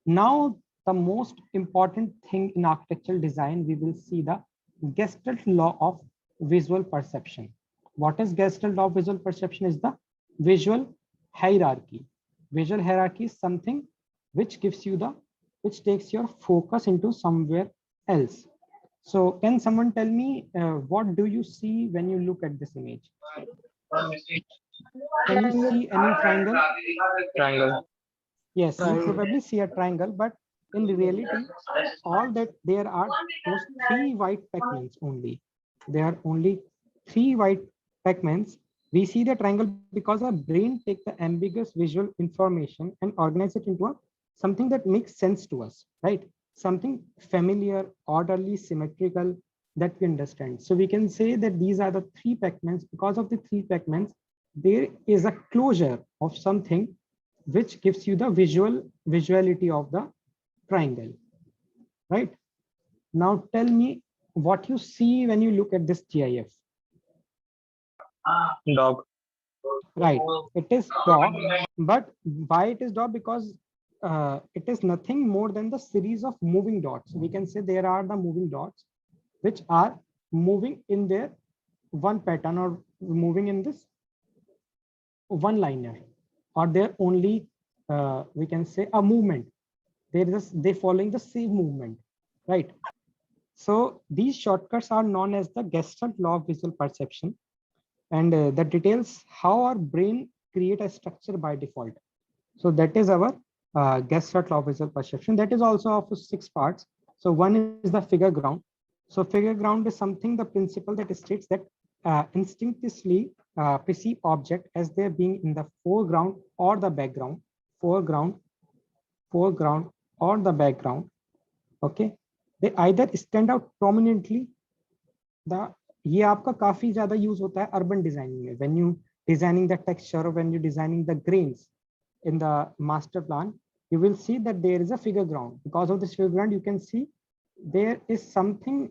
Now, the most important thing in architectural design, we will see the Gestalt law of visual perception. What is Gestalt law of visual perception? Is the visual hierarchy. Visual hierarchy is something which gives you the, which takes your focus into somewhere else. So can someone tell me what do you see when you look at this image? Can you Triangle. see any triangle? Triangle. Yes, you Triangle. probably see a triangle, but in reality, all that there are those three white pigments only. There are only three white pigments. We see the triangle because our brain takes the ambiguous visual information and organize it into a something that makes sense to us, right? Something familiar, orderly, symmetrical that we understand. So we can say that these are the three pigments. Because of the three pigments, there is a closure of something which gives you the visuality of the triangle, right? Now tell me what you see when you look at this GIF. Dog. Right, it is dog, but why it is dog? Because it is nothing more than the series of moving dots. We can say there are the moving dots which are moving in their one pattern or moving in this one liner, or they're only we can say a movement. They following the same movement, right? So these shortcuts are known as the Gestalt law of visual perception, and that details how our brain create a structure by default. So that is our Gestalt law of visual perception. That is also of six parts. So one is the figure ground. So figure ground is something, the principle that states that instinctively perceive object as they're being in the foreground or the background, foreground, foreground or the background. Okay, they either stand out prominently. The ये आपका काफी ज्यादा use होता है urban designing में, when you designing the texture or when you designing the grains in the master plan, you will see that there is a figure ground. Because of this figure ground, you can see there is something,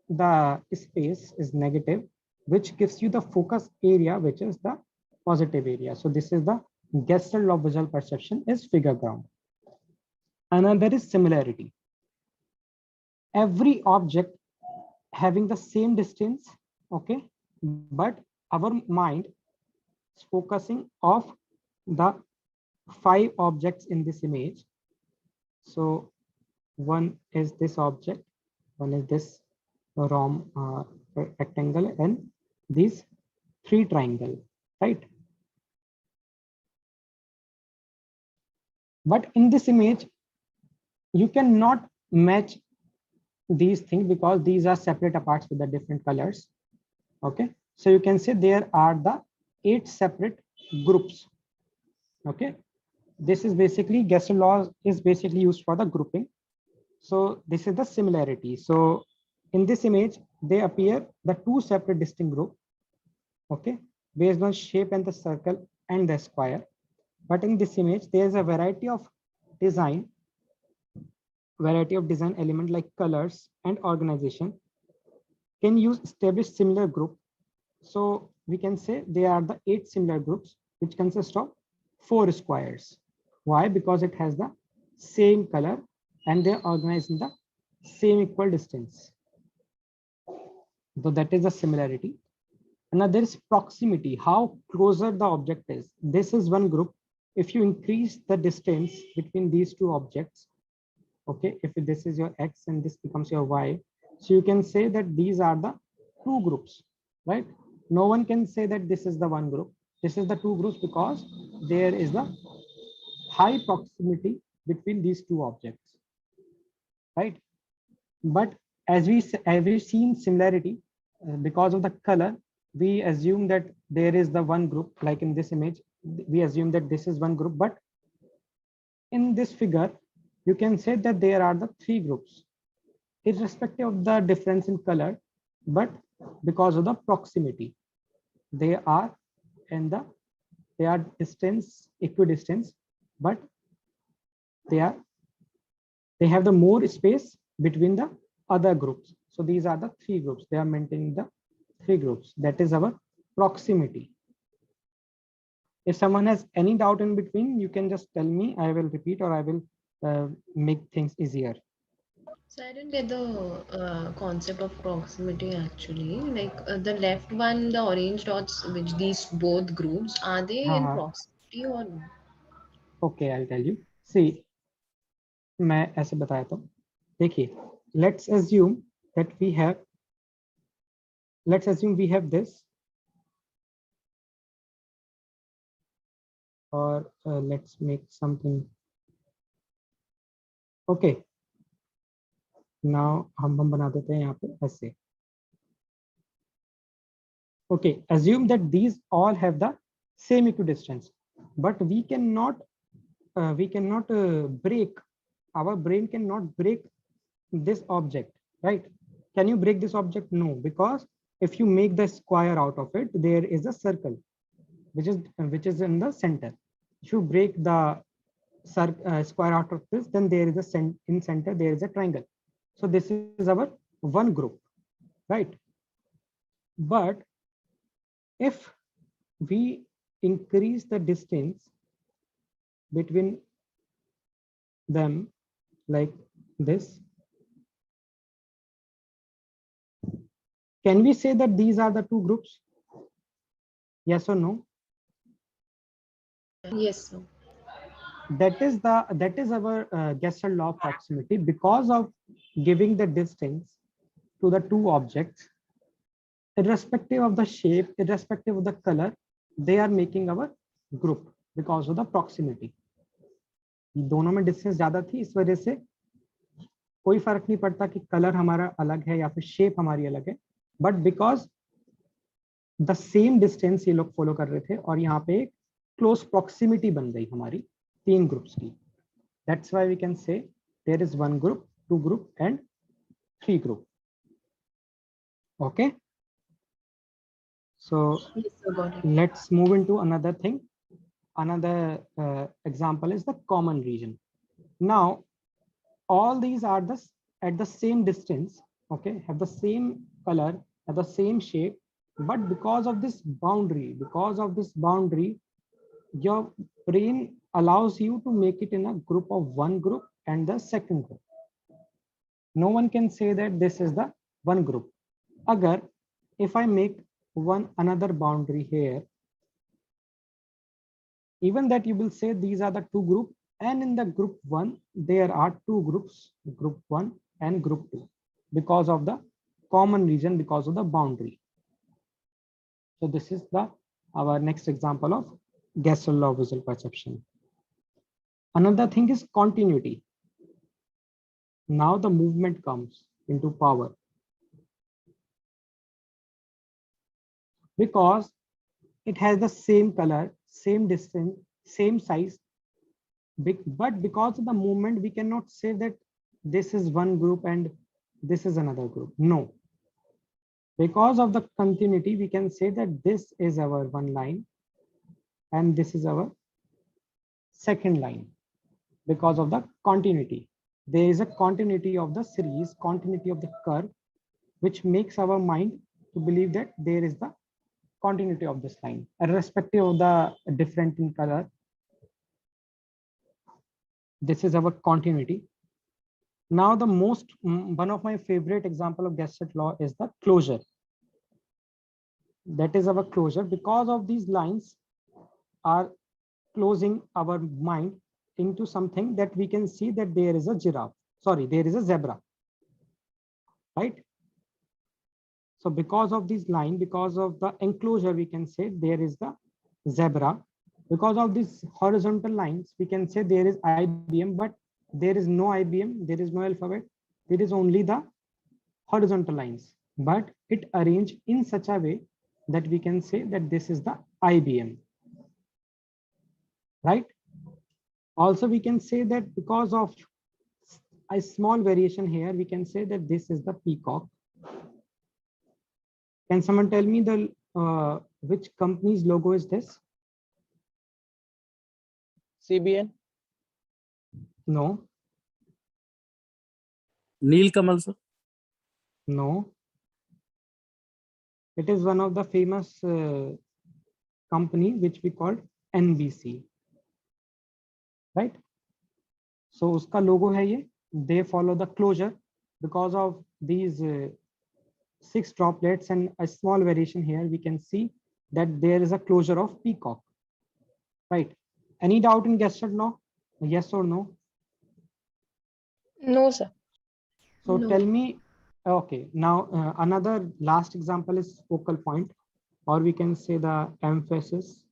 the space is negative, which gives you the focus area, which is the positive area. So this is the Gestalt law of visual perception is figure ground. Another is similarity. Every object having the same distance, okay, but our mind is focusing of the five objects in this image. So one is this object, one is this rom rectangle, and these three triangle, right? But in this image, you cannot match these things because these are separate parts with the different colors. Okay, so you can say there are the 8 separate groups. Okay, this is basically Gestalt law is basically used for the grouping. So this is the similarity. So in this image, they appear the 2 separate distinct group, okay, based on shape and the circle and the square. But in this image, there is a variety of design element like colors and organization can use established similar group. So we can say there are the 8 similar groups which consist of 4 squares. Why? Because it has the same color and they are organized in the same equal distance. So that is the similarity. Another is proximity, how closer the object is. This is one group. If you increase the distance between these two objects, okay, if this is your X and this becomes your Y, so you can say that these are the 2 groups, right? No one can say that this is the one group. This is the 2 groups because there is the high proximity between these 2 objects, right? But as we seen similarity, because of the color, we assume that there is the one group. Like in this image, we assume that this is one group, but in this figure, you can say that there are the 3 groups, irrespective of the difference in color, but because of the proximity, they are in the, they are distance, equidistance, but they have the more space between the other groups. So these are the 3 groups. They are maintaining the 3 groups. That is our proximity. If someone has any doubt in between, you can just tell me. I will repeat or I will make things easier. So I didn't get the concept of proximity actually. Like the left one, the orange dots, which these both groups, are they हाँ in हाँ. proximity or no? Okay, I'll tell you. See, मैं ऐसे बताया तो देखिए, let's assume that we have, let's assume we have this, or let's make something. Okay, now हम बना देते हैं यहाँ पे ऐसे. Okay, assume that these all have the same equidistance, but we cannot break, our brain cannot break this object, right? Can you break this object? No, because if you make the square out of it, there is a circle which is in the center. If you break the square out of this, then there is a in center there is a triangle. So this is our one group, right? But if we increase the distance between them like this, can we say that these are the two groups? Yes or no? Yes, sir. That is our Gestalt law of proximity. Because of giving the distance to the two objects, irrespective of the shape, irrespective of the color, they are making our group because of the proximity. दोनों में distance ज्यादा थी, इस वजह से कोई फर्क नहीं पड़ता कि कलर हमारा अलग है या फिर शेप हमारी अलग है, but because the same distance ये लोग फॉलो कर रहे थे और यहाँ पे एक क्लोज प्रॉक्सिमिटी बन गई हमारी तीन ग्रुप्स की. That's why we can say there is one group, two group and three group. Okay, so Yes, sir, got it. let's move into another thing. Another example is the common region. Now all these are at the same distance, okay, have the same color, have the same shape, but because of this boundary, your brain allows you to make it in a group of one group and the second group. No one can say that this is the one group. Agar if I make one another boundary here, even that you will say these are the two group, and in the group one there are two groups, group one and group two, because of the common region, because of the boundary. So this is the our next example of Gestalt law of visual perception. Another thing is continuity. Now the movement comes into power, because it has the same color, same distance, same size, but because of the movement we cannot say that this is one group and this is another group. No, because of the continuity we can say that this is our one line and this is our second line. Because of the continuity, there is a continuity of the series, continuity of the curve, which makes our mind to believe that there is the continuity of this line, irrespective of the different in color. This is our continuity. Now the one of my favorite example of Gestalt law is the closure. That is our closure. Because of these lines are closing our mind into something that we can see that there is a giraffe. Sorry, there is a zebra, right? So because of this line, because of the enclosure, we can say there is the zebra. Because of these horizontal lines, we can say there is IBM, but there is no IBM, there is no alphabet. There is only the horizontal lines, but it arranged in such a way that we can say that this is the IBM, right? Also, we can say that because of a small variation here, we can say that this is the peacock. Can someone tell me the which company's logo is this? CBN. No, Nilkamal, sir. no. It is one of the famous company which we called NBC, right? So उसका logo है ये. They follow the closure because of these 6 droplets and a small variation here. We can see that there is a closure of peacock. Right. Any doubt in Gestalt law? Yes or no? No, sir. So No. tell me, okay, now another last example is focal point, or we can say the emphasis.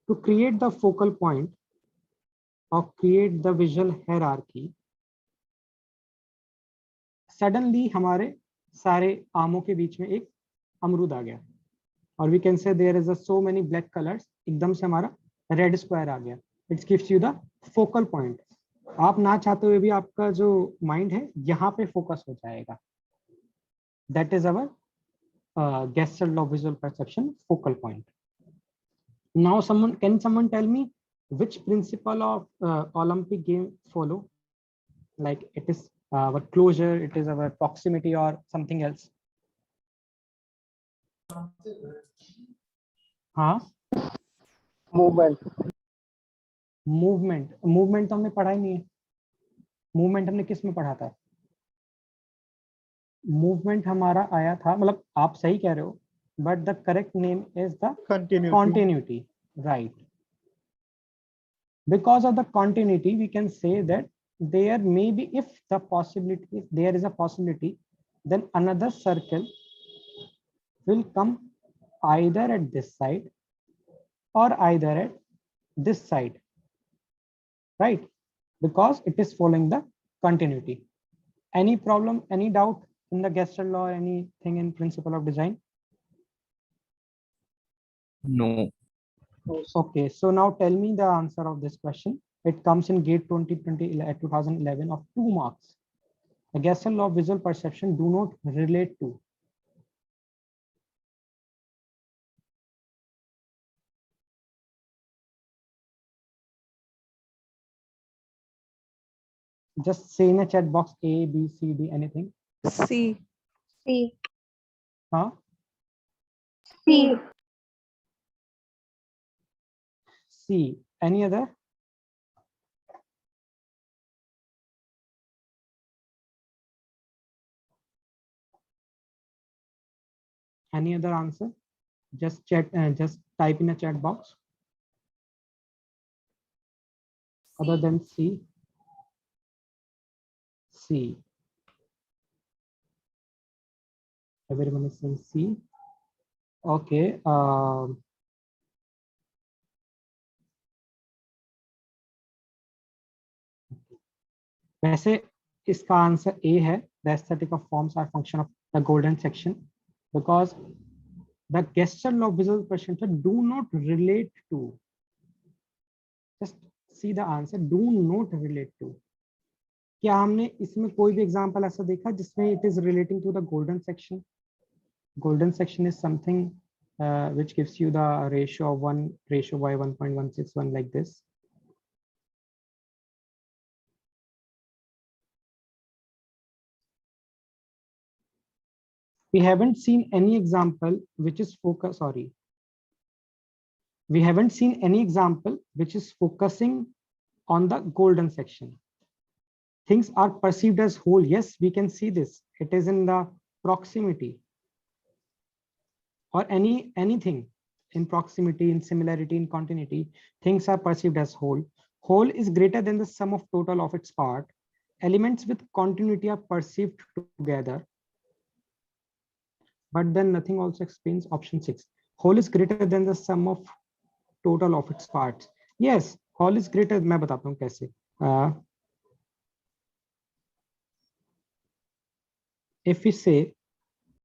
To create the focal point or create the visual hierarchy, suddenly हमारे सारे आमों के बीच में एक अमरूद आ गया, और we can say there is a so many black colors, एकदम से हमारा red square आ गया. It gives you the focal point. आप ना चाहते हुए भी आपका जो माइंड है यहाँ पे फोकस हो जाएगा. That is our Gestalt law visual perception focal point. Now can someone tell me which principle of Olympic game follow? Like it is our closure, it is our proximity, or something else? हाँ, Movement. Movement तो हमने पढ़ा ही नहीं है. Movement हमने किस में पढ़ा था? मूवमेंट हमारा आया था, मतलब आप सही कह रहे हो, but the correct name is the continuity, right? Because of the continuity, we can say that there may be, if there is a possibility, then another circle will come either at this side or either at this side, right? Because it is following the continuity. Any problem, any doubt in the Gestalt law, or anything in principle of design? No. Okay, so now tell me the answer of this question. It comes in GATE 2011 of 2 marks. The Gestalt law of visual perception do not relate to. Just say in a chat box A, B, C, D, anything. C. C. Huh? C. C. Any other? Any other answer? Just type in a chat box. Other than C. C. Everyone is saying C. Okay. वैसे इसका answer A है. The aesthetic of forms are function of the golden section, because the Gestalt law of visual perception do not relate to. Just see the answer. Do not relate to. क्या हमने इसमें कोई भी example ऐसा देखा जिसमें it is relating to the golden section? Golden section is something which gives you the ratio of 1 ratio by 1.161 like this. We haven't seen any example which is we haven't seen any example which is focusing on the golden section. Things are perceived as whole. Yes, we can see this. It is in the proximity, or anything in proximity, in similarity, in continuity. Things are perceived as whole. Whole is greater than the sum of total of its part. Elements with continuity are perceived together. But then nothing also explains option 6. Whole is greater than the sum of total of its parts. Yes, whole is greater. मैं बताता हूँ कैसे. If we say